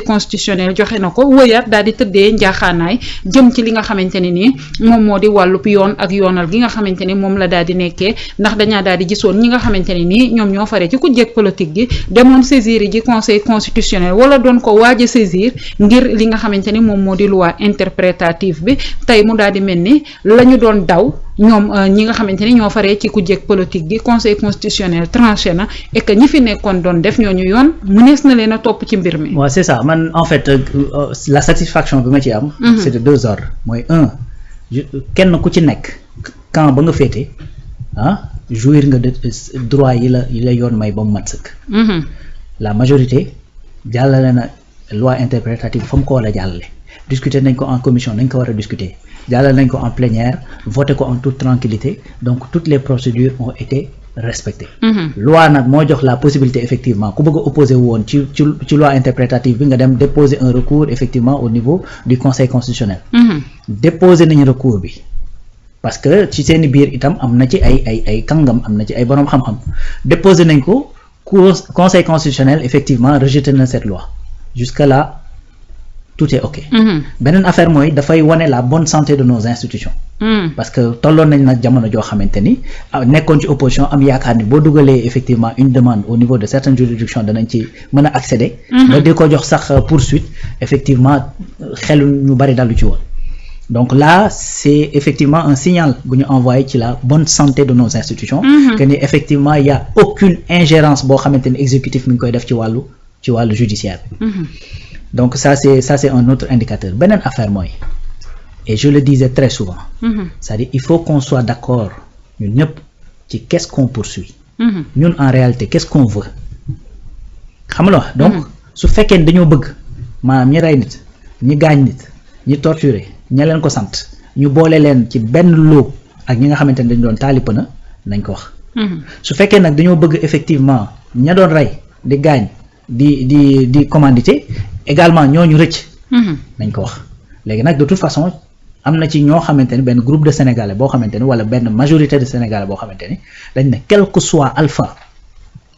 constitutionnel joxe na ko wëyaat daal di tëddee njaaxaanaay jëm ci li nga xamante ne nii moom moo di wàllub yoon ak yoonal gi nga xamante ni moom la daal di nekkee ndax dañaa daal di gisoon ñi nga xamante ne nii ñoom ñoo fare ci ku jég politique gi demoon saisir ji conseil constitutionnel wala doon ko waaj a saisir ngir li nga xamante ni moom moo di loi interprétative bi tey mu daal di mel ni la ñu doon daw ñoom ñi nga xamante ni ñoo faree ci ku jég politique gi conseil constitutionnel tranché na et que ñi fi nekkoon doon def ñooñu yoon mënees na leen a topp ci mbir mi. waaw c'est ça man en fait la satisfaction bi ma ci am. c'est de deux ordres mooy kenn ku ci nekk camp ba nga féete jouir nga de droit yi la yoon may ba mu mat sëkk. la majorité jàllale na loi interprétative fa mu ko war a jàllale discuter nañ ko en commission nañ ko war a discuter jàllale nañ ko en plénière voté ko en toute tranquillité donc toutes les procédures ont été respectées. loi nag moo jox la possibilité effectivement ku bëgg a opposé woon ci loi interprétative bi nga dem déposer un recours effectivement au niveau du conseil constitutionnel. déposer nañ recours bi parce que ci seeni biir itam am na ci ay kàngam am na ci ay boroom xam-xam déposer nañ ko conseil constitutionnel effectivement rejeté na cette loi jusque là tout est ok. beneen affaire mooy dafay wane la bonne santé de nos institutions. parce que tolloon nañ nag jamono joo xamante ni nekkoon ci opposition am yaakaar ni boo dugalee effectivement une demande au niveau de certaines juridictions danañ ci mën a accéder. ba di ko jox sax poursuite effectivement xelu ñu bari dalu ci woon. donc là c'est effectivement un signal bu ñu envoyé ci la bonne santé de nos institutions. que ni effectivement il y a aucune ingérence boo xamante ni exécutif mi ngi koy def ci wàllu judiciaire bi. donc ça c'est un autre indicateur beneen affaire mooy et je le disais très souvent. c'est-à-dire il faut qu'on soit d'accord ñun ñëpp ci qu'est-ce qu'on poursuit. ñun en réalité qu'est-ce qu'on veut. xam nga donc su fekkee ne dañoo bëgg maanaam ñi rey nit ñi gaañ nit ñi torturer ña leen ko sant ñu boole leen ci benn lot ak ñi nga xamante ne dañu doon taalipana nañ ko wax. su fekkee nag dañoo bëgg effectivement ña doon rey di gaañ di commandité également ñooñu rëcc. nañ ko wax léegi nag de toute façon am na ci ñoo xamante ni benn groupe de Sénégalais boo xamante ni wala benn majorité de Sénégalais boo xamante ni dañ ne quel que soit alpha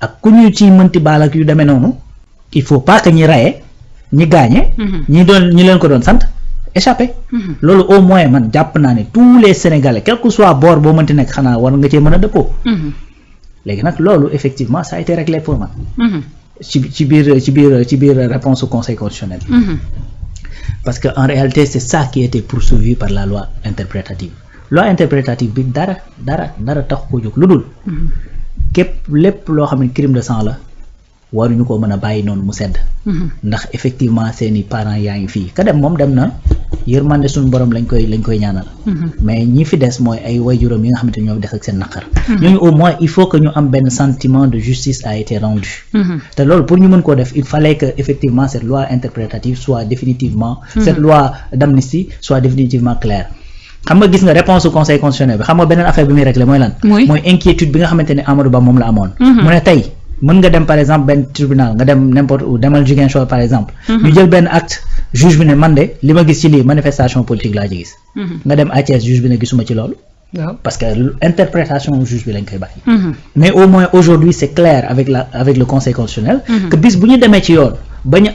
ak ku ñu ciy mënti baal ak yu demee noonu il faut pas que ñi rayee ñi gaañe. ñi leen ko doon sant échappé. loolu au moins man jàpp naa ne tous les Sénégalais quel que soit boor boo mënti nekk xanaa war nga cee mën a dëppoo. léegi nag loolu effectivement ça a été réglé pour man. ci biir réponse au conseil constitutionnel. parce que en réalité c'est ça qui était poursuivi par la loi interprétative bi dara tax ko jóg lu dul képp lépp loo xam ne crime de sang la waruñu ko mën a bàyyi noonu mu sedd. ndax effectivement seeni parents yaa ngi fii ka dem moom dem na yërmande suñu borom lañ koy ñaanal. mais ñi fi des mooy ay waajuram yi nga xamante ñoo des ak seen naqar. ñooñu au moins il faut que ñu am benn sentiment de justice a été rendu. te loolu pour ñu mën koo def il fallait que effectivement cette loi interprétative soit définitivement. cette loi d'amnistie soit définitivement claire. xam nga gis nga réponse au conseil constitutionnel bi xam nga beneen affaire bi muy réglé mooy lan. mooy inquiétude bi nga xamante ne Amadou Ba moom la amoon. mu ne tey mën nga dem par exemple benn tribunal nga dem n'importe où demal Ziguinchor par exemple. ñu jël benn acte juge bi ne man de li ma gis ci lii manifestation politique laa ci gis. nga dem à Thiès juge bi ne gisuma ci loolu. parce que interprétation juge bi lañ koy bàyyi. mais au moins aujourd'hui c'est clair avec le conseil constitutionnel. que bis bu ñu demee ci yoon ba ñu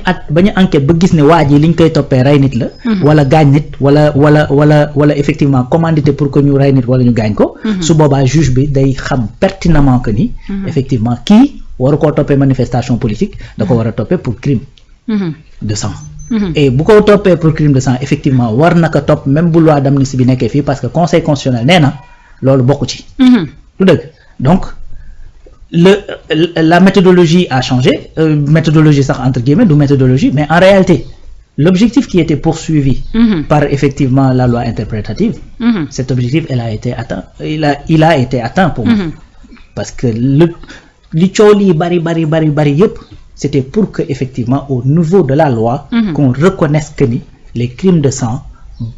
enquête ba gis ne waa ji li ñu koy toppee rey nit la. wala gaañ nit wala effectivement commandité pour que ñu rey nit wala ñu gaañ ko. su boobaa juge bi day xam pertinemment que ni. effectivement kii waru koo toppee manifestation politique da ko war a toppee pour crime de sang. et bu ko toppee pour crime de sang effectivement war na ko topp même bu loi d'amnistie bi nekkee fii parce que conseil constitutionnel nee na loolu bokku ci. lu dëgg donc la méthodologie a changé méthodologie sax entre guillemets du méthodologie mais en réalité l'objectif qui était poursuivi par effectivement la loi interprétative cet objectif il a été atteint pour moi parce que li coow lii bari yëpp c'était pour que effectivement au niveau de la loi qu'on reconnaisse que ni les crimes de sang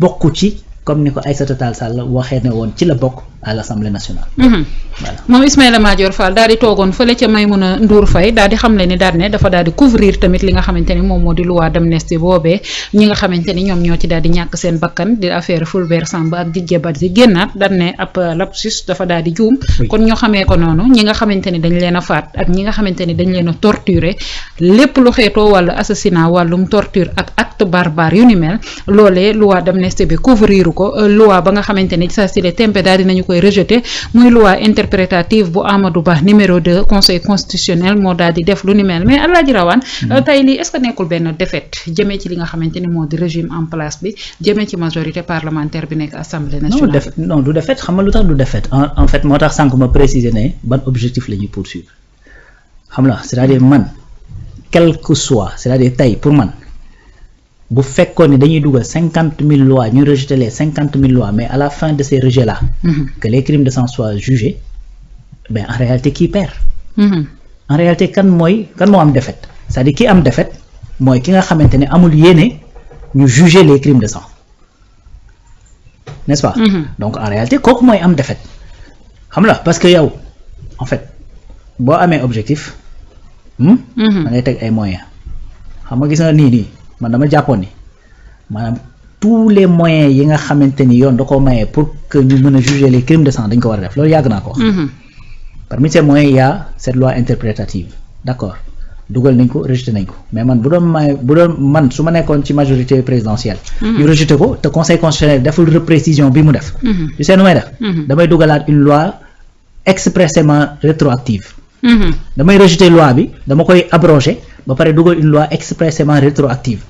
bokku ci comme ni ko Aïssata Tall Sall waxee ne woon ci la bokk à l'Assemblée nationale. Voilà moom Ismaïla Madior Fall daal di toogoon fële ca Maïmouna Ndour Faye daal di xamle ni daal ne dafa daal di couvrir tamit li nga xamante ni moom moo di loi d'amnistie boobee ñi nga xamante ni ñoom ñoo ci daal di ñàkk seen bakkan di affaire Fulbert Sambou ak Didier Badji génnaat daal ne ab lapsus dafa daal di juum. kon ñoo xamee ko noonu ñi nga xamante ni dañ leen a faat ak ñi nga xamante ni dañ leen a torturer lépp lu xeetoo wàllu assassinat wàllum torture ak acte barbare yu ni mel loolee loi d'amnistie bi couvrir ko loi ba nga xamante ni sa si le tempe daal dinañu koy rejeter muy loi interprétative bu Amadou Ba numéro 2 conseil constitutionnel moo daal di def lu ni mel mais Alaaji Rawaan tey lii est-ce que nekkul benn défaite jëmee ci li nga xamante ni moo di régime en place bi jëmee ci majorité parlementaire bi nekk assemblée nationale. non du défaite xam nga lu tax du défaite en fait moo tax sànq ma préciser ne ban objectif la ñuy poursuivre xam la c'est-à-dire man quel que soit c'est-à-dire tey pour man bu fekkoon ni dañuy dugal 50 000 lois ñu rejeter les 50 000 lois mais à la fin de ces rejets là que les crimes de sang soient jugés ben en réalité qui perd en réalité kan moo am défaite c'est-à-dire ki am défaite mooy ki nga xamante ne amul yéene ñu juger les crimes de sang n'est-ce pas donc en réalité kooku mooy am défaite xam la parce que yow en fait boo amee objectif da ngay teg ay moyens xam nga gis nga nii man dama jàppoon ni maanaam tous les moyens yi nga xamante ni yoon da ko maye pour que ñu mën a juger les crimes de sang dañ ko war a def loolu yàgg naa ko wax parmi ces moyens il y a cette loi interprétative d'accord dugal nañ ko rejeté nañ ko mais man bu doon man su ma nekkoon ci majorité présidentielle ñu rejeté ko te conseil constitutionnel deful reprécision bi mu def tu sais nu may def damay dugalaat une loi expressément rétroactive damay rejeter loi bi dama koy abroger ba pare dugal une loi expressément rétroactive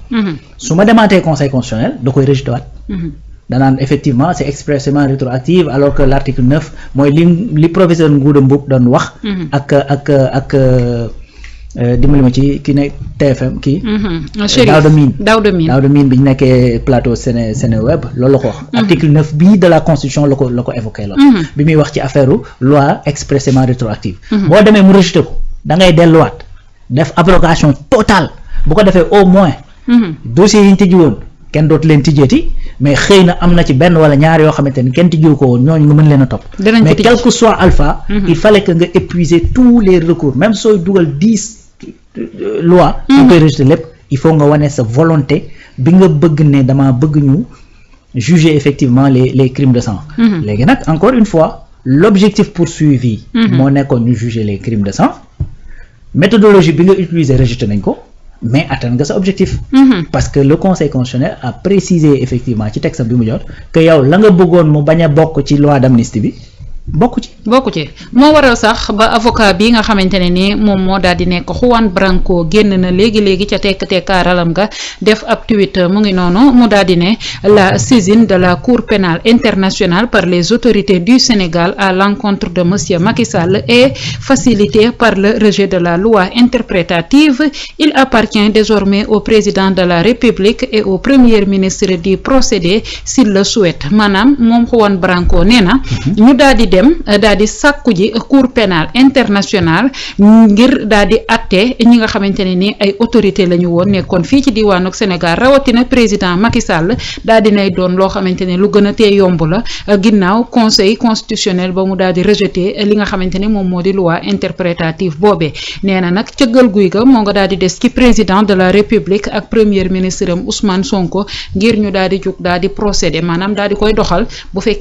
su ma demaatee conseil constitutionnel da koy rejeter waat danaan effectivement c'est expressément rétroactive alors que l'article 9 mooy li professeur Ngouda Mboup doon wax ak dimbali ma ci ki ne TFM kii Daouda Mine bi ñu nekkee plateau Seneweb loolu la ko wax article 9 bii de la constitution la ko évoqué la bi muy wax ci affaire loi expressément rétroactive boo demee mu rejeté ko da ngay delluwaat def abrogation totale bu ko defee au moins dossiers yi ñu tijji woon kenn dootu leen tijjeeti mais xëy na am na ci benn wala ñaar yoo xamante ni kenn tijjiwu ko woon ñooñu nga mën leen a topp mais quel que soit alpha il fallait que nga épuiser tous les recours même sooy dugal 10 loi nga koy rejeter lépp il faut nga wane sa volonté bi nga bëgg ne dama bëgg ñu juger effectivement les crimes de sang léegi nag encore une fois l'objectif poursuivi moo nekkoon ñu juger les crimes de sang méthodologie bi nga utiliser rejeter nañ ko mais atteindre nga sa objectif parce que le conseil constitutionnel a précisé effectivement ci texte bi mu jot que yow la nga bëggoon mu bañ a bokk ci loi d'amnistie bi bokku ci moo waral sax ba avocat bi nga xamante ne ni moom moo daal di nekk Juan Branco génn na léegi ca tekkaaralam nga def ab tweet mu ngi noonu mu daal di ne la saisine de la Cour pénale internationale par les autorités du Sénégal à l'encontre de monsieur Macky Sall est facilitée par le rejet de la loi interprétative. Il appartient désormais au président de la République et au premier ministre d'y procéder s'il le souhaite maanaam moom Juan Branco nee na ñu daal di dem daal di sàkku ji cour pénale internationale ngir daal di atte ñi nga xamante ne ni ay autorité la ñu woon nekkoon fii ci diwaanu Sénégal rawatina président Macky Sall daal di nay doon loo xamante ne lu gën a tee yomb la ginnaaw conseil constitutionnel ba mu daal di rejeté li nga xamante ne moom moo di loi interprétative boobee nee na nag cëggal guy ga moo nga daal di des ci président de la République ak premier ministre am Ousmane Sonko ngir ñu daal di jug daal di procéder maanaam daal di koy doxal bu fekkee